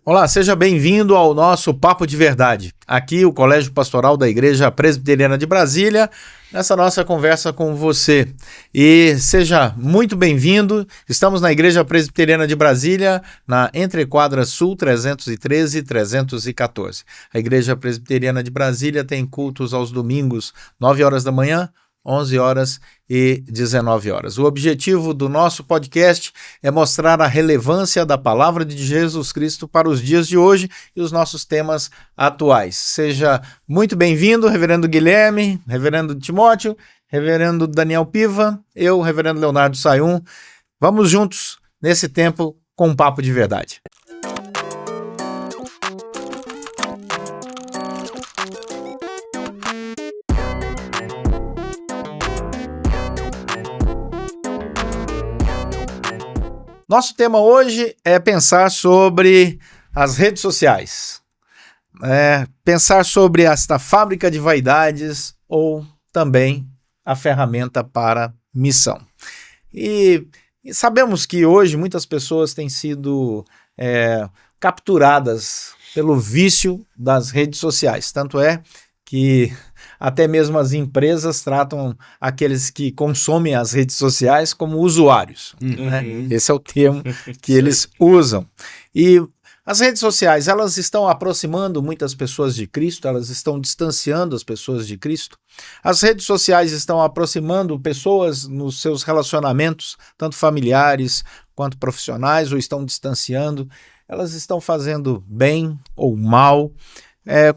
Olá, seja bem-vindo ao nosso Papo de Verdade. Aqui o Colégio Pastoral da Igreja Presbiteriana de Brasília, nessa nossa conversa com você. E seja muito bem-vindo. Estamos na Igreja Presbiteriana de Brasília, na Entrequadra Sul 313 e 314. A Igreja Presbiteriana de Brasília tem cultos aos domingos, 9 horas da manhã, 11 horas e 19 horas. O objetivo do nosso podcast é mostrar a relevância da palavra de Jesus Cristo para os dias de hoje e os nossos temas atuais. Seja muito bem-vindo, Reverendo Guilherme, Reverendo Timóteo, Reverendo Daniel Piva, eu, Reverendo Leonardo Sayum. Vamos juntos nesse tempo com um papo de verdade. Nosso tema hoje é pensar sobre as redes sociais, pensar sobre esta fábrica de vaidades ou também a ferramenta para missão. E sabemos que hoje muitas pessoas têm sido capturadas pelo vício das redes sociais, tanto é que até mesmo as empresas tratam aqueles que consomem as redes sociais como usuários. Né? Esse é o termo que eles usam. E as redes sociais, elas estão aproximando muitas pessoas de Cristo, elas estão distanciando as pessoas de Cristo. As redes sociais estão aproximando pessoas nos seus relacionamentos, tanto familiares quanto profissionais, ou estão distanciando. Elas estão fazendo bem ou mal.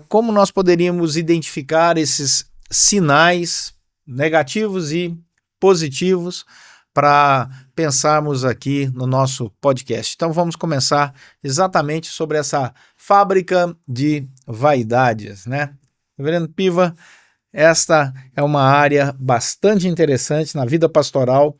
Como nós poderíamos identificar esses sinais negativos e positivos para pensarmos aqui no nosso podcast? Então vamos começar exatamente sobre essa fábrica de vaidades, né? Reverendo Piva, esta é uma área bastante interessante na vida pastoral,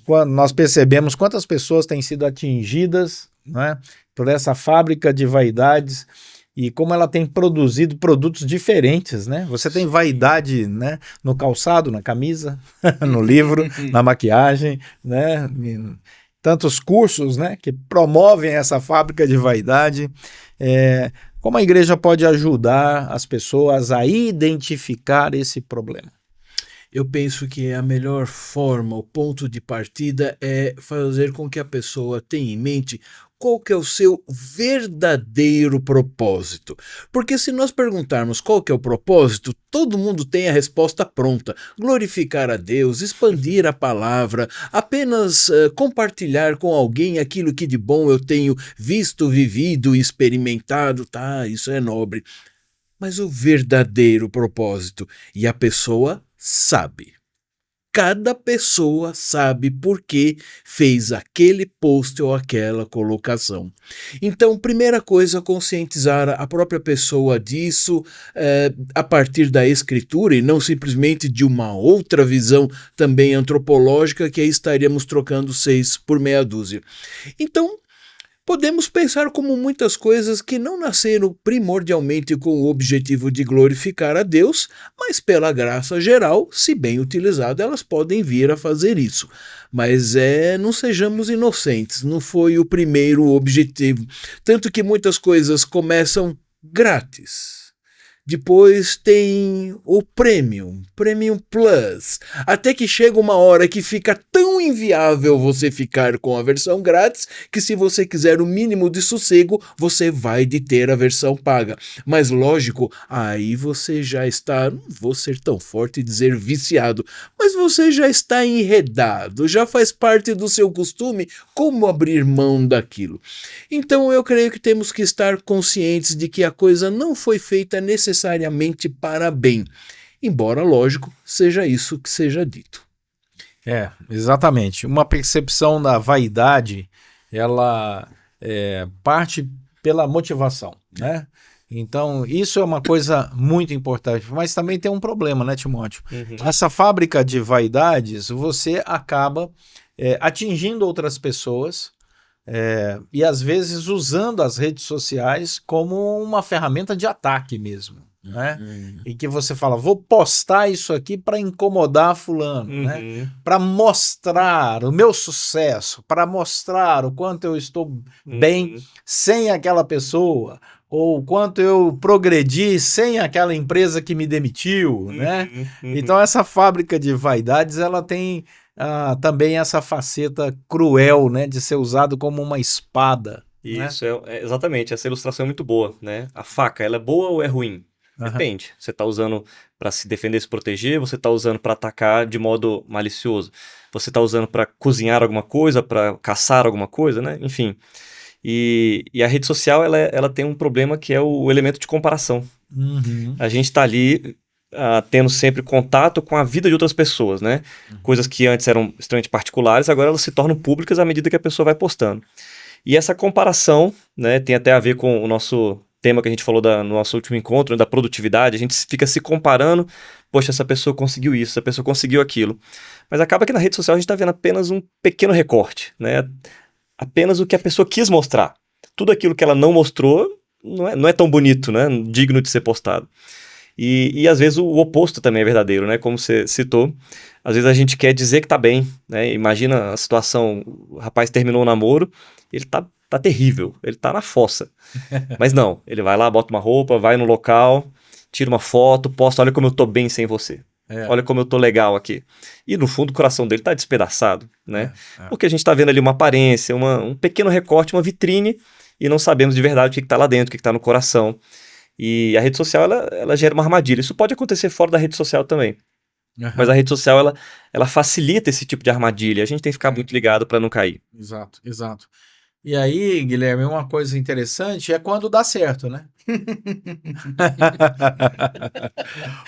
quando nós percebemos quantas pessoas têm sido atingidas, né, por essa fábrica de vaidades, e como ela tem produzido produtos diferentes, né? Você tem vaidade, né, no calçado, na camisa, no livro, na maquiagem, né? Tantos cursos, né, que promovem essa fábrica de vaidade. Como a igreja pode ajudar as pessoas a identificar esse problema? Eu penso que a melhor forma, o ponto de partida é fazer com que a pessoa tenha em mente qual que é o seu verdadeiro propósito. Porque se nós perguntarmos qual que é o propósito, todo mundo tem a resposta pronta. Glorificar a Deus, expandir a palavra, apenas compartilhar com alguém aquilo que de bom eu tenho visto, vivido, experimentado, tá? Isso é nobre. Mas o verdadeiro propósito, e a pessoa sabe. Cada pessoa sabe por que fez aquele post ou aquela colocação. Então, primeira coisa, conscientizar a própria pessoa disso a partir da escritura e não simplesmente de uma outra visão também antropológica, que aí estaríamos trocando 6 por meia dúzia. Então, podemos pensar como muitas coisas que não nasceram primordialmente com o objetivo de glorificar a Deus, mas pela graça geral, se bem utilizado, elas podem vir a fazer isso. Mas não sejamos inocentes, não foi o primeiro objetivo. Tanto que muitas coisas começam grátis. Depois tem o Premium Plus, até que chega uma hora que fica tão inviável você ficar com a versão grátis, que se você quiser o mínimo de sossego, você vai de ter a versão paga. Mas lógico, aí você já está, não vou ser tão forte e dizer viciado, mas você já está enredado, já faz parte do seu costume, como abrir mão daquilo? Então eu creio que temos que estar conscientes de que a coisa não foi feita necessariamente para bem, embora, lógico, seja isso que seja dito. Exatamente. Uma percepção da vaidade, ela parte pela motivação, né? Então, isso é uma coisa muito importante, mas também tem um problema, né, Timóteo? Essa fábrica de vaidades, você acaba atingindo outras pessoas, e às vezes usando as redes sociais como uma ferramenta de ataque mesmo, né? Em que você fala, vou postar isso aqui para incomodar fulano, né? Para mostrar o meu sucesso, para mostrar o quanto eu estou bem sem aquela pessoa, ou o quanto eu progredi sem aquela empresa que me demitiu, né? Então essa fábrica de vaidades, ela tem também essa faceta cruel, né? De ser usado como uma espada. Isso, exatamente, essa ilustração é muito boa, né? A faca, ela é boa ou é ruim? Depende. Você está usando para se defender, se proteger, você está usando para atacar de modo malicioso, você está usando para cozinhar alguma coisa, para caçar alguma coisa, né? Enfim. E a rede social, ela tem um problema que é o elemento de comparação. A gente está ali tendo sempre contato com a vida de outras pessoas, né? Coisas que antes eram extremamente particulares, agora elas se tornam públicas à medida que a pessoa vai postando. E essa comparação, né, tem até a ver com o nosso tema que a gente falou no nosso último encontro, né, da produtividade. A gente fica se comparando, poxa, essa pessoa conseguiu isso, essa pessoa conseguiu aquilo. Mas acaba que na rede social a gente está vendo apenas um pequeno recorte, né? Apenas o que a pessoa quis mostrar. Tudo aquilo que ela não mostrou não é tão bonito, né? Digno de ser postado. E às vezes o oposto também é verdadeiro, né? Como você citou, às vezes a gente quer dizer que tá bem, né? Imagina a situação, o rapaz terminou o namoro, ele tá terrível, ele tá na fossa. Mas não, ele vai lá, bota uma roupa, vai no local, tira uma foto, posta, olha como eu tô bem sem você. Olha como eu tô legal aqui. E no fundo o coração dele tá despedaçado, né? Porque a gente tá vendo ali uma aparência, um pequeno recorte, uma vitrine, e não sabemos de verdade o que tá lá dentro, o que tá no coração. E a rede social, ela gera uma armadilha. Isso pode acontecer fora da rede social também. Mas a rede social, ela facilita esse tipo de armadilha. A gente tem que ficar muito ligado para não cair. Exato, exato. E aí, Guilherme, uma coisa interessante é quando dá certo, né?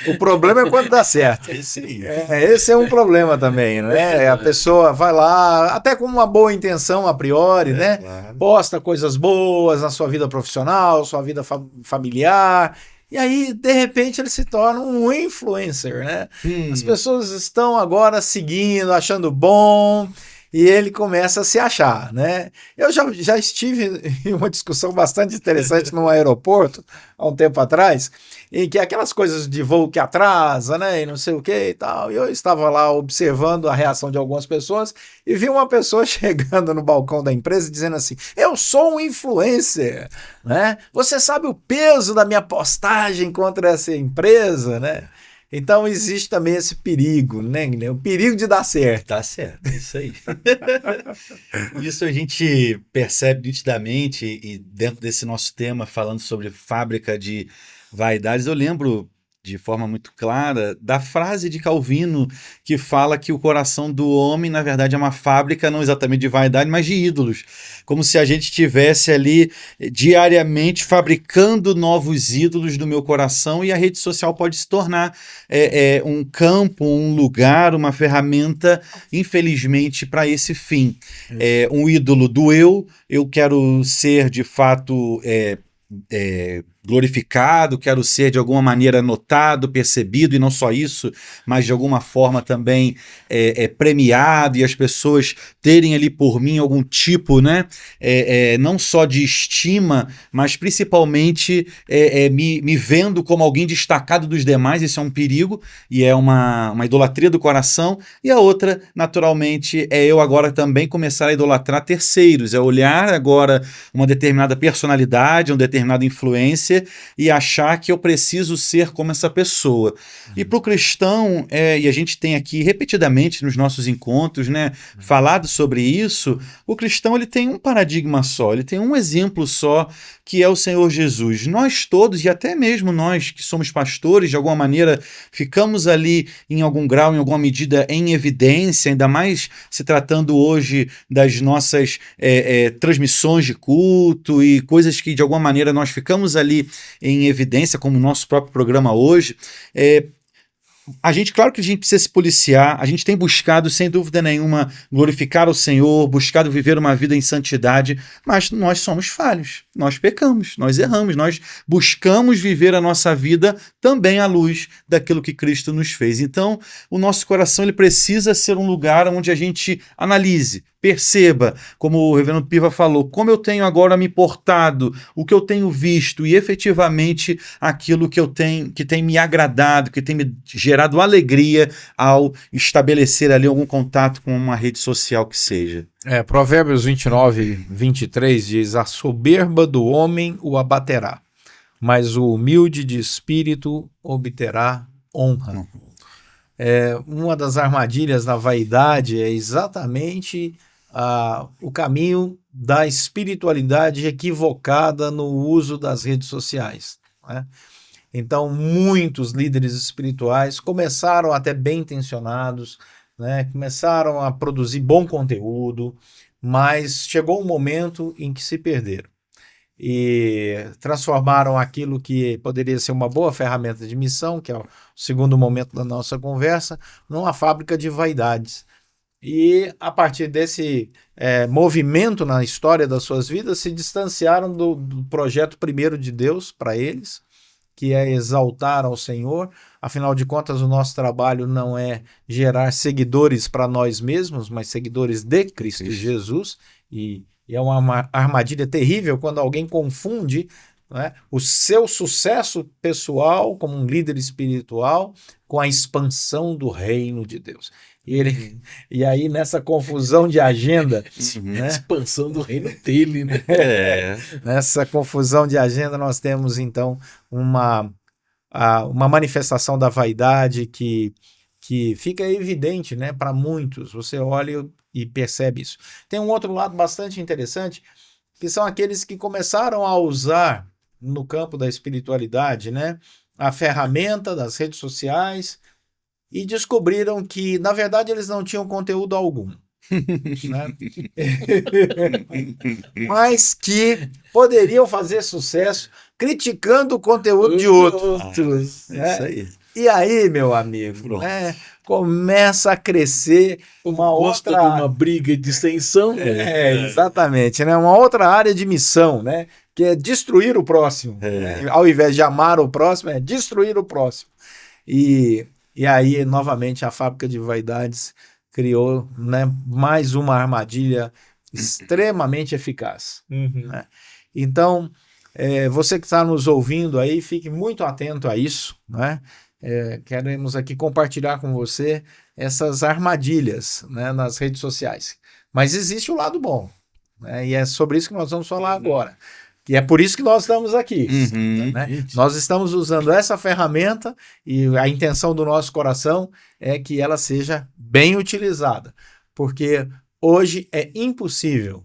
O problema é quando dá certo. Esse é um problema também, né? A pessoa vai lá, até com uma boa intenção a priori, né? Claro. Posta coisas boas na sua vida profissional, sua vida familiar. E aí, de repente, ele se torna um influencer, né? As pessoas estão agora seguindo, achando bom, e ele começa a se achar, né? Eu já estive em uma discussão bastante interessante num aeroporto, há um tempo atrás, em que aquelas coisas de voo que atrasa, né, e não sei o que e tal, e eu estava lá observando a reação de algumas pessoas e vi uma pessoa chegando no balcão da empresa dizendo assim, eu sou um influencer, né? Você sabe o peso da minha postagem contra essa empresa, né? Então existe também esse perigo, né, Guilherme? O perigo de dar certo. Tá certo, é isso aí. Isso a gente percebe nitidamente e dentro desse nosso tema, falando sobre fábrica de vaidades, eu lembro de forma muito clara da frase de Calvino que fala que o coração do homem, na verdade, é uma fábrica não exatamente de vaidade, mas de ídolos. Como se a gente estivesse ali diariamente fabricando novos ídolos do meu coração, e a rede social pode se tornar um campo, um lugar, uma ferramenta, infelizmente, para esse fim. Um ídolo do eu quero ser de fato glorificado, quero ser de alguma maneira notado, percebido, e não só isso, mas de alguma forma também premiado, e as pessoas terem ali por mim algum tipo, né, não só de estima, mas principalmente me vendo como alguém destacado dos demais. Isso é um perigo e é uma idolatria do coração. E a outra, naturalmente, é eu agora também começar a idolatrar terceiros, é olhar agora uma determinada personalidade, uma determinada influência e achar que eu preciso ser como essa pessoa. E para o cristão, e a gente tem aqui repetidamente nos nossos encontros, né, falado sobre isso, o cristão ele tem um paradigma só, ele tem um exemplo só, que é o Senhor Jesus. Nós todos, e até mesmo nós que somos pastores, de alguma maneira ficamos ali em algum grau, em alguma medida em evidência, ainda mais se tratando hoje das nossas transmissões de culto e coisas que de alguma maneira nós ficamos ali em evidência, como o nosso próprio programa hoje. Claro que a gente precisa se policiar, a gente tem buscado, sem dúvida nenhuma, glorificar o Senhor, buscado viver uma vida em santidade, mas nós somos falhos, nós pecamos, nós erramos, nós buscamos viver a nossa vida também à luz daquilo que Cristo nos fez. Então, o nosso coração ele precisa ser um lugar onde a gente analise, perceba, como o reverendo Piva falou, como eu tenho agora me portado, o que eu tenho visto e efetivamente aquilo que tem me agradado, que tem me gerado alegria ao estabelecer ali algum contato com uma rede social que seja. Provérbios 29:23 diz: a soberba do homem o abaterá, mas o humilde de espírito obterá honra. Uma das armadilhas da vaidade é exatamente o caminho da espiritualidade equivocada no uso das redes sociais, né? Então, muitos líderes espirituais começaram até bem intencionados, né? Começaram a produzir bom conteúdo, mas chegou um momento em que se perderam e transformaram aquilo que poderia ser uma boa ferramenta de missão, que é o segundo momento da nossa conversa, numa fábrica de vaidades. E a partir desse movimento na história das suas vidas, se distanciaram do projeto primeiro de Deus para eles, que é exaltar ao Senhor. Afinal de contas, o nosso trabalho não é gerar seguidores para nós mesmos, mas seguidores de Cristo Jesus. E é uma armadilha terrível quando alguém confunde, né, o seu sucesso pessoal como um líder espiritual com a expansão do reino de Deus. E aí, nessa confusão de agenda, né? Expansão do reino dele, né? Nessa confusão de agenda, nós temos então uma manifestação da vaidade que fica evidente, né, para muitos. Você olha e percebe isso. Tem um outro lado bastante interessante, que são aqueles que começaram a usar no campo da espiritualidade, né, a ferramenta das redes sociais e descobriram que, na verdade, eles não tinham conteúdo algum. Né? Mas que poderiam fazer sucesso criticando o conteúdo de outros. Isso aí. E aí, meu amigo, começa a crescer uma Gosta outra... de uma briga e distensão. Exatamente, né? Uma outra área de missão, né? Que é destruir o próximo. Né? Ao invés de amar o próximo, é destruir o próximo. E aí, novamente, a fábrica de vaidades criou, né, mais uma armadilha extremamente eficaz. Né? Então, você que está nos ouvindo aí, fique muito atento a isso, né? Queremos aqui compartilhar com você essas armadilhas, né, nas redes sociais. Mas existe o lado bom, né? E é sobre isso que nós vamos falar agora. E é por isso que nós estamos aqui. Né? Nós estamos usando essa ferramenta e a intenção do nosso coração é que ela seja bem utilizada. Porque hoje é impossível,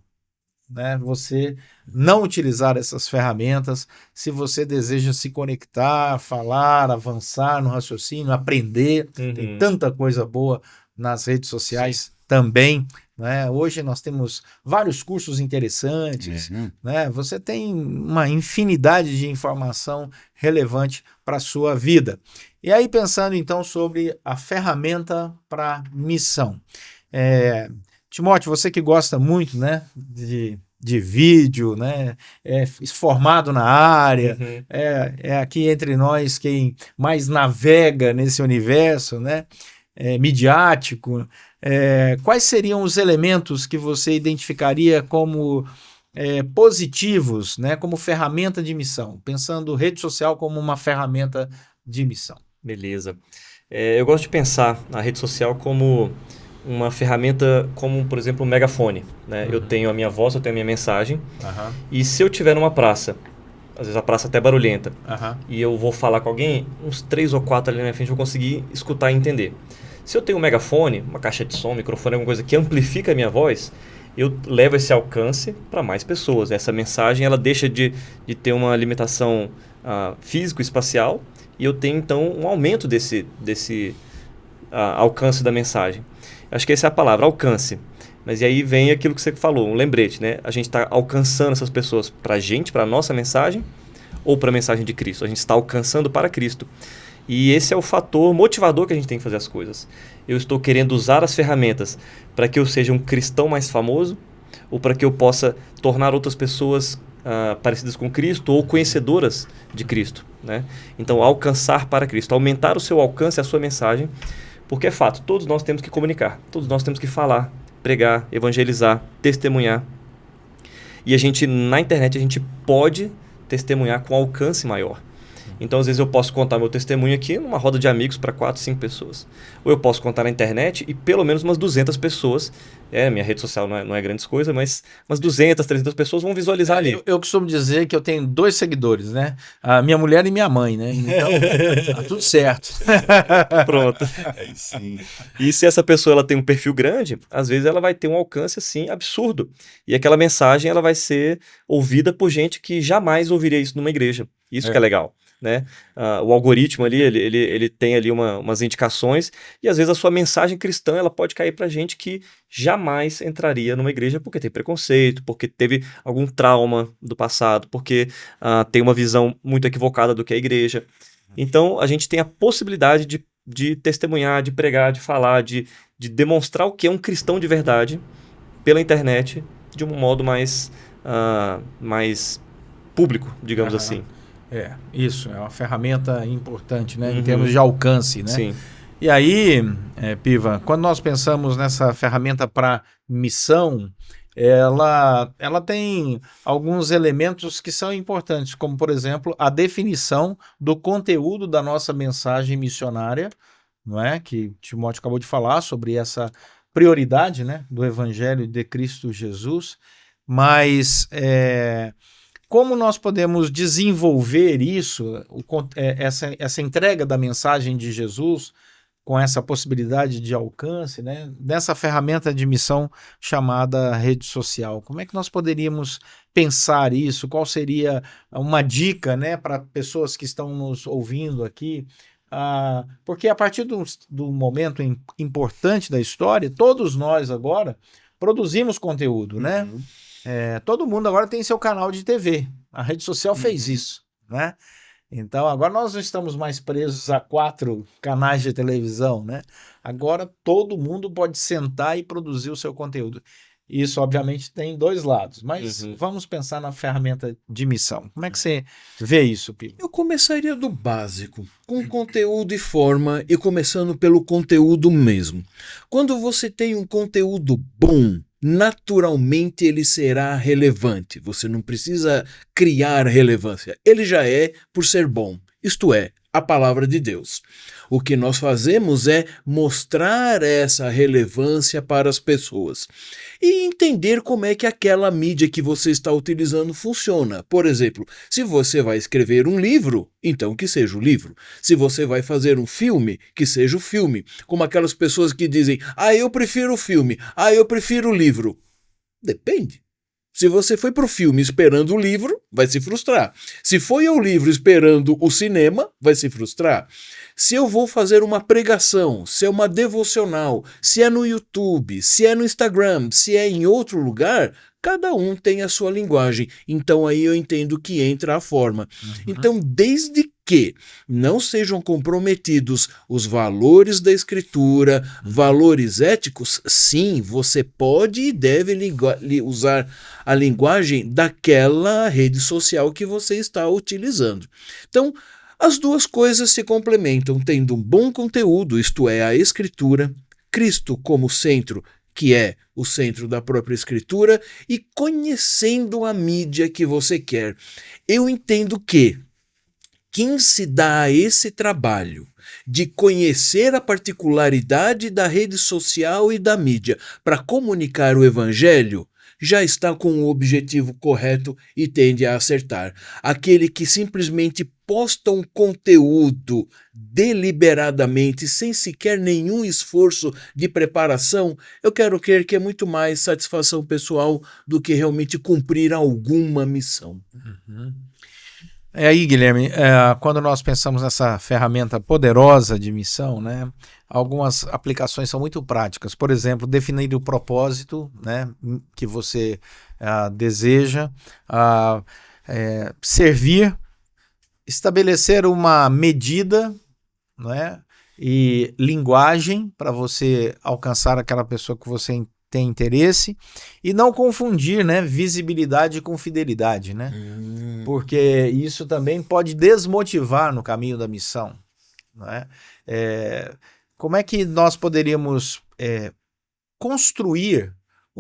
né, você não utilizar essas ferramentas se você deseja se conectar, falar, avançar no raciocínio, aprender. Tem tanta coisa boa nas redes sociais também. Né? Hoje nós temos vários cursos interessantes, né? Você tem uma infinidade de informação relevante para a sua vida. E aí, pensando então sobre a ferramenta para missão. Timóteo, você que gosta muito, né, de vídeo, né, formado na área, aqui entre nós quem mais navega nesse universo, né, midiático. Quais seriam os elementos que você identificaria como positivos, né, como ferramenta de missão, pensando rede social como uma ferramenta de missão? Beleza. Eu gosto de pensar a rede social como uma ferramenta como, por exemplo, um megafone. Né? Eu tenho a minha voz, eu tenho a minha mensagem, e se eu tiver numa praça, às vezes a praça até barulhenta, e eu vou falar com alguém, uns 3 ou 4 ali na minha frente eu vou conseguir escutar e entender. Se eu tenho um megafone, uma caixa de som, um microfone, alguma coisa que amplifica a minha voz, eu levo esse alcance para mais pessoas. Essa mensagem ela deixa de ter uma limitação físico-espacial e eu tenho, então, um aumento desse alcance da mensagem. Acho que essa é a palavra, alcance. Mas e aí vem aquilo que você falou, um lembrete, né? A gente está alcançando essas pessoas para a gente, para a nossa mensagem, ou para a mensagem de Cristo. A gente está alcançando para Cristo. E esse é o fator motivador que a gente tem que fazer as coisas. Eu estou querendo usar as ferramentas para que eu seja um cristão mais famoso, ou para que eu possa tornar outras pessoas parecidas com Cristo ou conhecedoras de Cristo. Né? Então, alcançar para Cristo, aumentar o seu alcance, a sua mensagem, porque é fato, todos nós temos que comunicar, todos nós temos que falar, pregar, evangelizar, testemunhar. E a gente, na internet, a gente pode testemunhar com alcance maior. Então, às vezes, eu posso contar meu testemunho aqui numa roda de amigos para 4, 5 pessoas. Ou eu posso contar na internet e pelo menos umas 200 pessoas. Minha rede social não é grandes coisas, mas umas 200, 300 pessoas vão visualizar ali. Eu costumo dizer que eu tenho 2 seguidores, né? A minha mulher e minha mãe, né? Então, tá tudo certo. Pronto. Sim. E se essa pessoa ela tem um perfil grande, às vezes ela vai ter um alcance assim absurdo. E aquela mensagem ela vai ser ouvida por gente que jamais ouviria isso numa igreja. Isso que é legal. Né? O algoritmo ali, ele tem ali umas indicações e às vezes a sua mensagem cristã ela pode cair para gente que jamais entraria numa igreja porque tem preconceito, porque teve algum trauma do passado, porque tem uma visão muito equivocada do que é a igreja. Então a gente tem a possibilidade de testemunhar, de pregar, de falar, de demonstrar o que é um cristão de verdade pela internet de um modo mais público, digamos assim. Isso, é uma ferramenta importante, né, em termos de alcance, né? Sim. E aí, Piva, quando nós pensamos nessa ferramenta para missão, ela tem alguns elementos que são importantes, como, por exemplo, a definição do conteúdo da nossa mensagem missionária, não é? Que Timóteo acabou de falar sobre essa prioridade, né, do Evangelho de Cristo Jesus, mas como nós podemos desenvolver isso, essa entrega da mensagem de Jesus com essa possibilidade de alcance, né, nessa ferramenta de missão chamada rede social? Como é que nós poderíamos pensar isso? Qual seria uma dica, né, para pessoas que estão nos ouvindo aqui? Porque a partir do momento importante da história, todos nós agora produzimos conteúdo, né? Todo mundo agora tem seu canal de TV. A rede social fez isso, né? Então, agora nós não estamos mais presos a 4 canais de televisão, né? Agora todo mundo pode sentar e produzir o seu conteúdo. Isso, obviamente, tem 2 lados, mas vamos pensar na ferramenta de missão. Como é que você vê isso, Pio? Eu começaria do básico, com conteúdo e forma, e começando pelo conteúdo mesmo. Quando você tem um conteúdo bom, naturalmente ele será relevante. Você não precisa criar relevância. Ele já é por ser bom. Isto é, a palavra de Deus. O que nós fazemos é mostrar essa relevância para as pessoas e entender como é que aquela mídia que você está utilizando funciona. Por exemplo, se você vai escrever um livro, então que seja o livro. Se você vai fazer um filme, que seja o filme. Como aquelas pessoas que dizem, eu prefiro o filme, eu prefiro o livro. Depende. Se você foi para o filme esperando o livro, vai se frustrar. Se foi ao livro esperando o cinema, vai se frustrar. Se eu vou fazer uma pregação, se é uma devocional, se é no YouTube, se é no Instagram, se é em outro lugar, cada um tem a sua linguagem. Então aí eu entendo que entra a forma. Então, desde que não sejam comprometidos os valores da Escritura, valores éticos, sim, você pode e deve usar a linguagem daquela rede social que você está utilizando. Então, as duas coisas se complementam, tendo um bom conteúdo, isto é, a Escritura, Cristo como centro, que é o centro da própria Escritura, e conhecendo a mídia que você quer. Eu entendo que quem se dá a esse trabalho de conhecer a particularidade da rede social e da mídia para comunicar o evangelho, já está com o objetivo correto e tende a acertar. Aquele que simplesmente posta um conteúdo deliberadamente, sem sequer nenhum esforço de preparação, eu quero crer que é muito mais satisfação pessoal do que realmente cumprir alguma missão. Aí, Guilherme, quando nós pensamos nessa ferramenta poderosa de missão, né, algumas aplicações são muito práticas. Por exemplo, definir o propósito, né, que você deseja, servir, estabelecer uma medida, né, e linguagem para você alcançar aquela pessoa que você tem interesse, e não confundir, né, visibilidade com fidelidade, né? Porque isso também pode desmotivar no caminho da missão, não é? Como é que nós poderíamos construir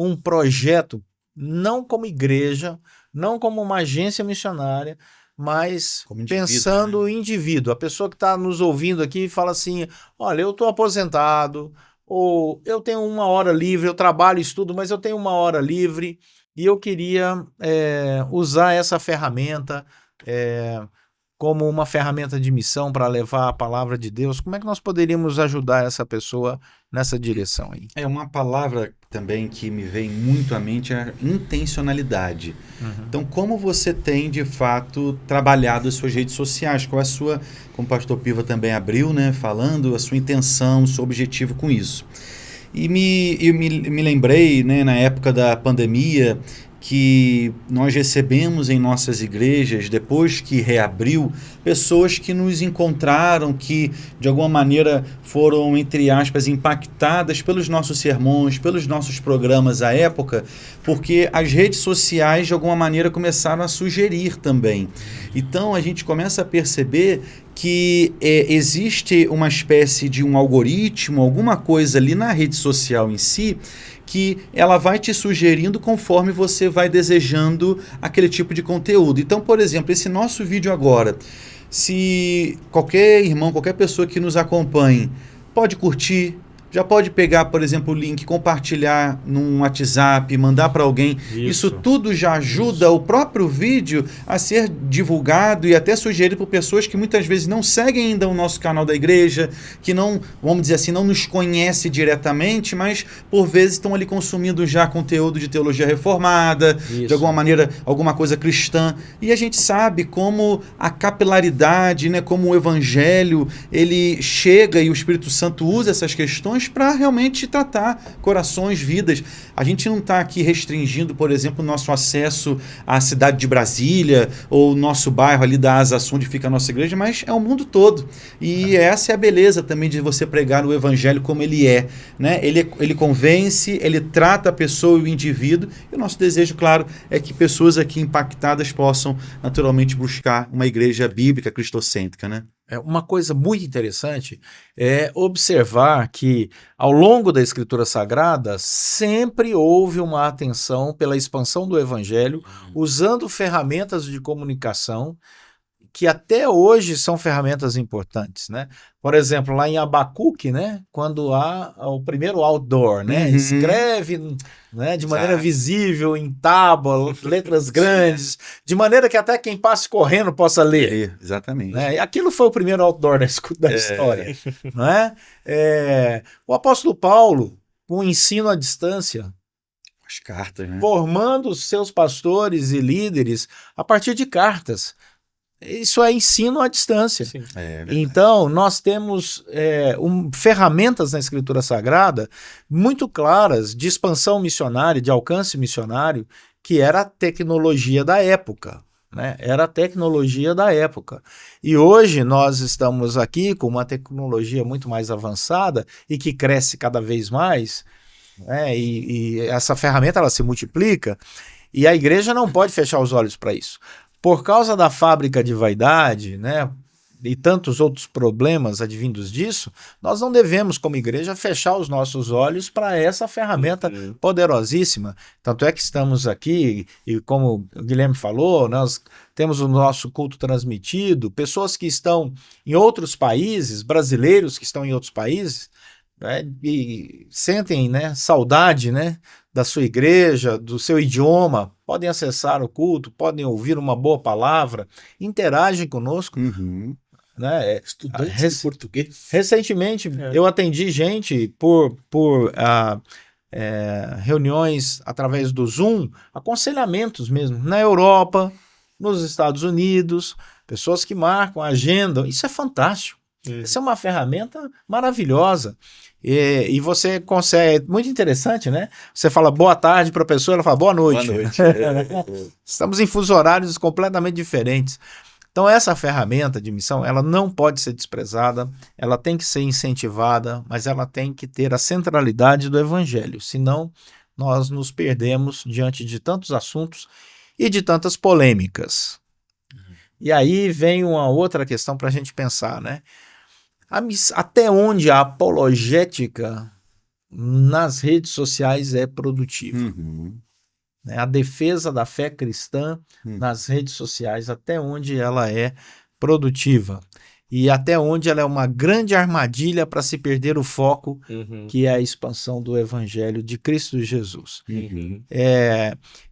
um projeto, não como igreja, não como uma agência missionária, mas Como indivíduo, pensando o indivíduo. A pessoa que está nos ouvindo aqui fala assim, olha, eu estou aposentado, ou eu tenho 1 hora livre, eu trabalho e estudo, mas eu tenho 1 hora livre e eu queria usar essa ferramenta como uma ferramenta de missão para levar a palavra de Deus. Como é que nós poderíamos ajudar essa pessoa nessa direção aí? É uma palavra também que me vem muito à mente, é a intencionalidade. Então, como você tem, de fato, trabalhado as suas redes sociais? Qual é a sua, como o pastor Piva também abriu, né, falando, a sua intenção, o seu objetivo com isso? E me lembrei, né, na época da pandemia, que nós recebemos em nossas igrejas, depois que reabriu, pessoas que nos encontraram, que de alguma maneira foram, entre aspas, impactadas pelos nossos sermões, pelos nossos programas à época, porque as redes sociais de alguma maneira começaram a sugerir também. Então a gente começa a perceber que existe uma espécie de um algoritmo, alguma coisa ali na rede social em si, que ela vai te sugerindo conforme você vai desejando aquele tipo de conteúdo. Então, por exemplo, esse nosso vídeo agora, se qualquer irmão, qualquer pessoa que nos acompanhe, pode curtir, já pode pegar, por exemplo, o link, compartilhar num WhatsApp, mandar para alguém. Isso tudo já ajuda o próprio vídeo a ser divulgado e até sugerido por pessoas que muitas vezes não seguem ainda o nosso canal da igreja, que não, vamos dizer assim, não nos conhece diretamente, mas por vezes estão ali consumindo já conteúdo de teologia reformada, de alguma maneira, alguma coisa cristã. E a gente sabe como a capilaridade, né, como o evangelho, ele chega e o Espírito Santo usa essas questões para realmente tratar corações, vidas. A gente não está aqui restringindo, por exemplo, o nosso acesso à cidade de Brasília ou o nosso bairro ali da Asa Sul, onde fica a nossa igreja, mas é o mundo todo. E essa é a beleza também de você pregar o evangelho como ele é, né? Ele convence, ele trata a pessoa e o indivíduo, e o nosso desejo, claro, é que pessoas aqui impactadas possam naturalmente buscar uma igreja bíblica cristocêntrica, né? Uma coisa muito interessante é observar que, ao longo da Escritura Sagrada, sempre houve uma atenção pela expansão do Evangelho, usando ferramentas de comunicação que até hoje são ferramentas importantes, né? Por exemplo, lá em Abacuque, né? Quando há o primeiro outdoor, né? Escreve, né? De maneira visível, em tábua, letras grandes, de maneira que até quem passe correndo possa ler. Exatamente. Né? E aquilo foi o primeiro outdoor da história. Não é? O apóstolo Paulo, com o ensino à distância, as cartas, né? Formando seus pastores e líderes a partir de cartas. Isso é ensino à distância. Então, nós temos ferramentas na Escritura Sagrada muito claras de expansão missionária, de alcance missionário, que era a tecnologia da época. Né? Era a tecnologia da época. E hoje nós estamos aqui com uma tecnologia muito mais avançada e que cresce cada vez mais, né? E essa ferramenta ela se multiplica e a igreja não pode fechar os olhos para isso. Por causa da fábrica de vaidade, né, e tantos outros problemas advindos disso, nós não devemos, como igreja, fechar os nossos olhos para essa ferramenta poderosíssima. Tanto é que estamos aqui, e como o Guilherme falou, nós temos o nosso culto transmitido, pessoas que estão em outros países, brasileiros que estão em outros países, né, e sentem, né, saudade, né, da sua igreja, do seu idioma, podem acessar o culto, podem ouvir uma boa palavra, interagem conosco. Né? Estudantes de português. Recentemente, eu atendi gente por reuniões através do Zoom, aconselhamentos mesmo, na Europa, nos Estados Unidos, pessoas que marcam, agendam. Isso é fantástico. Isso é uma ferramenta maravilhosa. E você consegue, muito interessante, né? Você fala boa tarde para a pessoa, ela fala boa noite. Boa noite. Estamos em fusos horários completamente diferentes. Então essa ferramenta de missão, ela não pode ser desprezada, ela tem que ser incentivada, mas ela tem que ter a centralidade do evangelho, senão nós nos perdemos diante de tantos assuntos e de tantas polêmicas. E aí vem uma outra questão para a gente pensar, né? Até onde a apologética nas redes sociais é produtivo. Uhum. Né? A defesa da fé cristã nas redes sociais, até onde ela é produtiva e até onde ela é uma grande armadilha para se perder o foco, que é a expansão do evangelho de Cristo Jesus.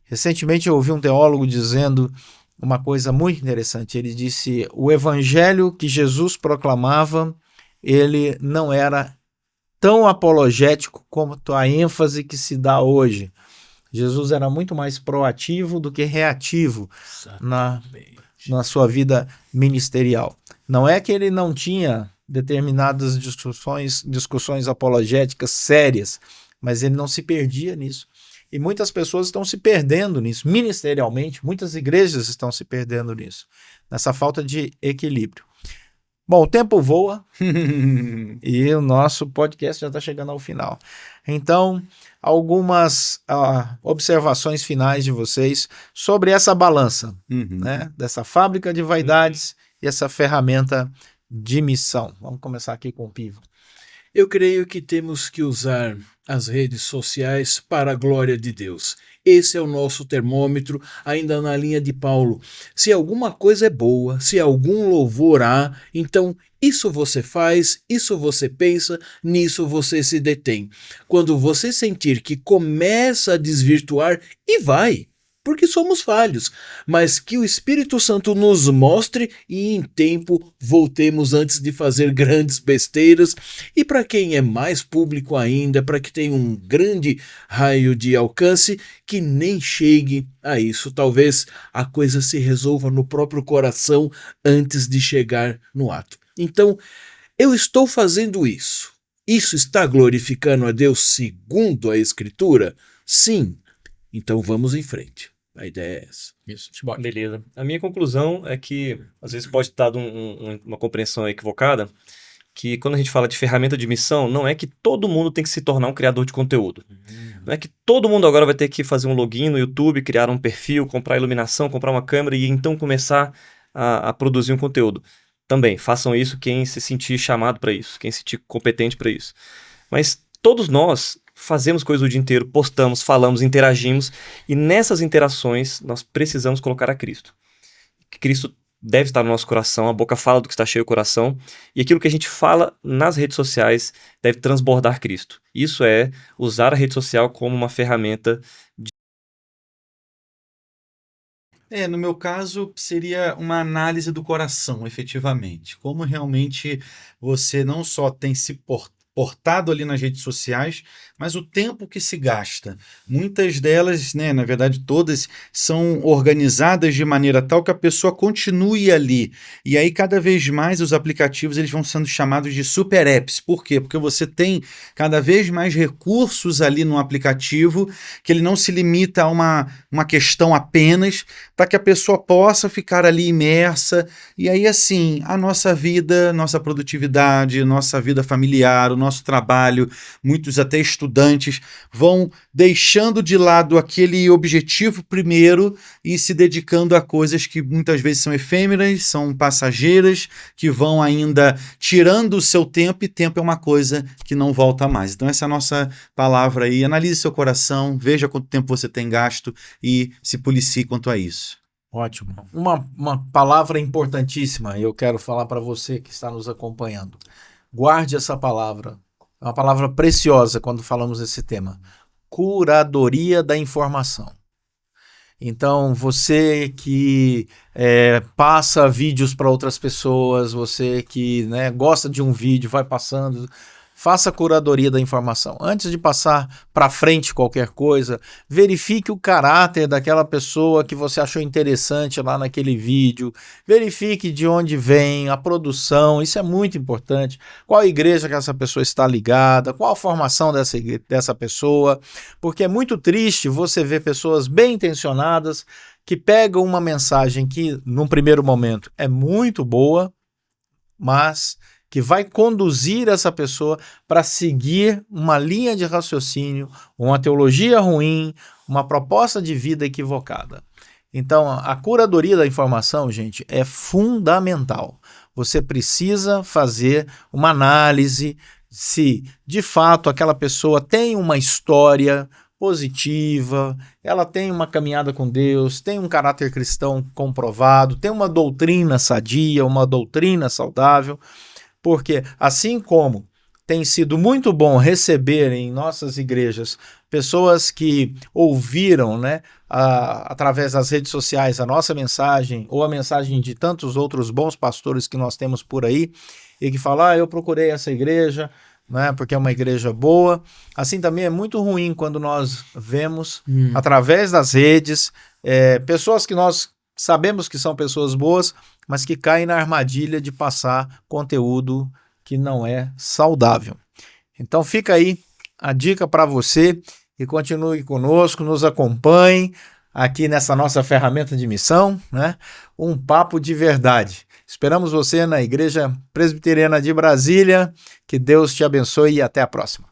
Recentemente eu ouvi um teólogo dizendo uma coisa muito interessante. Ele disse: o evangelho que Jesus proclamava, ele não era tão apologético quanto a ênfase que se dá hoje. Jesus era muito mais proativo do que reativo na sua vida ministerial. Não é que ele não tinha determinadas discussões apologéticas sérias, mas ele não se perdia nisso. E muitas pessoas estão se perdendo nisso, ministerialmente, muitas igrejas estão se perdendo nisso, nessa falta de equilíbrio. Bom, o tempo voa e o nosso podcast já está chegando ao final. Então, algumas observações finais de vocês sobre essa balança, né, dessa fábrica de vaidades e essa ferramenta de missão. Vamos começar aqui com o Piva. Eu creio que temos que usar as redes sociais para a glória de Deus. Esse é o nosso termômetro, ainda na linha de Paulo. Se alguma coisa é boa, se algum louvor há, então isso você faz, isso você pensa, nisso você se detém. Quando você sentir que começa a desvirtuar, e vai, porque somos falhos, mas que o Espírito Santo nos mostre e em tempo voltemos antes de fazer grandes besteiras. E para quem é mais público ainda, para que tenha um grande raio de alcance, que nem chegue a isso. Talvez a coisa se resolva no próprio coração antes de chegar no ato. Então, eu estou fazendo isso. Isso está glorificando a Deus segundo a Escritura? Sim. Então vamos em frente. A ideia é essa. Isso. Beleza. A minha conclusão é que, às vezes pode estar uma compreensão equivocada, que quando a gente fala de ferramenta de missão, não é que todo mundo tem que se tornar um criador de conteúdo. Não é que todo mundo agora vai ter que fazer um login no YouTube, criar um perfil, comprar iluminação, comprar uma câmera e então começar a produzir um conteúdo. Também, façam isso quem se sentir chamado para isso, quem se sentir competente para isso. Mas todos nós fazemos coisas o dia inteiro, postamos, falamos, interagimos, e nessas interações nós precisamos colocar a Cristo. Cristo deve estar no nosso coração, a boca fala do que está cheio o coração, e aquilo que a gente fala nas redes sociais deve transbordar Cristo. Isso é usar a rede social como uma ferramenta de... No meu caso, seria uma análise do coração, efetivamente. Como realmente você não só tem se portado ali nas redes sociais, mas o tempo que se gasta. Muitas delas, né, na verdade todas, são organizadas de maneira tal que a pessoa continue ali. E aí cada vez mais os aplicativos eles vão sendo chamados de super apps. Por quê? Porque você tem cada vez mais recursos ali no aplicativo que ele não se limita a uma questão apenas, para que a pessoa possa ficar ali imersa. E aí assim, a nossa vida, nossa produtividade, nossa vida familiar, o nosso trabalho, muitos até estudantes vão deixando de lado aquele objetivo primeiro e se dedicando a coisas que muitas vezes são efêmeras, são passageiras, que vão ainda tirando o seu tempo, e tempo é uma coisa que não volta mais. Então essa é a nossa palavra aí. Analise seu coração, veja quanto tempo você tem gasto e se policie quanto a isso. Ótimo. Uma palavra importantíssima, eu quero falar para você que está nos acompanhando. Guarde essa palavra. É uma palavra preciosa quando falamos desse tema. Curadoria da informação. Então, você que passa vídeos para outras pessoas, você que, né, gosta de um vídeo, vai passando... Faça a curadoria da informação. Antes de passar para frente qualquer coisa, verifique o caráter daquela pessoa que você achou interessante lá naquele vídeo. Verifique de onde vem a produção, isso é muito importante. Qual igreja que essa pessoa está ligada, qual a formação dessa pessoa. Porque é muito triste você ver pessoas bem intencionadas que pegam uma mensagem que, num primeiro momento, é muito boa, mas que vai conduzir essa pessoa para seguir uma linha de raciocínio, uma teologia ruim, uma proposta de vida equivocada. Então, a curadoria da informação, gente, é fundamental. Você precisa fazer uma análise se de fato aquela pessoa tem uma história positiva, ela tem uma caminhada com Deus, tem um caráter cristão comprovado, tem uma doutrina sadia, uma doutrina saudável, porque assim como tem sido muito bom receber em nossas igrejas pessoas que ouviram, né, através das redes sociais a nossa mensagem ou a mensagem de tantos outros bons pastores que nós temos por aí e que falam, eu procurei essa igreja, né, porque é uma igreja boa. Assim também é muito ruim quando nós vemos através das redes pessoas que nós sabemos que são pessoas boas, mas que caem na armadilha de passar conteúdo que não é saudável. Então fica aí a dica para você e continue conosco, nos acompanhe aqui nessa nossa ferramenta de missão, né? Um papo de verdade. Esperamos você na Igreja Presbiteriana de Brasília. Que Deus te abençoe e até a próxima.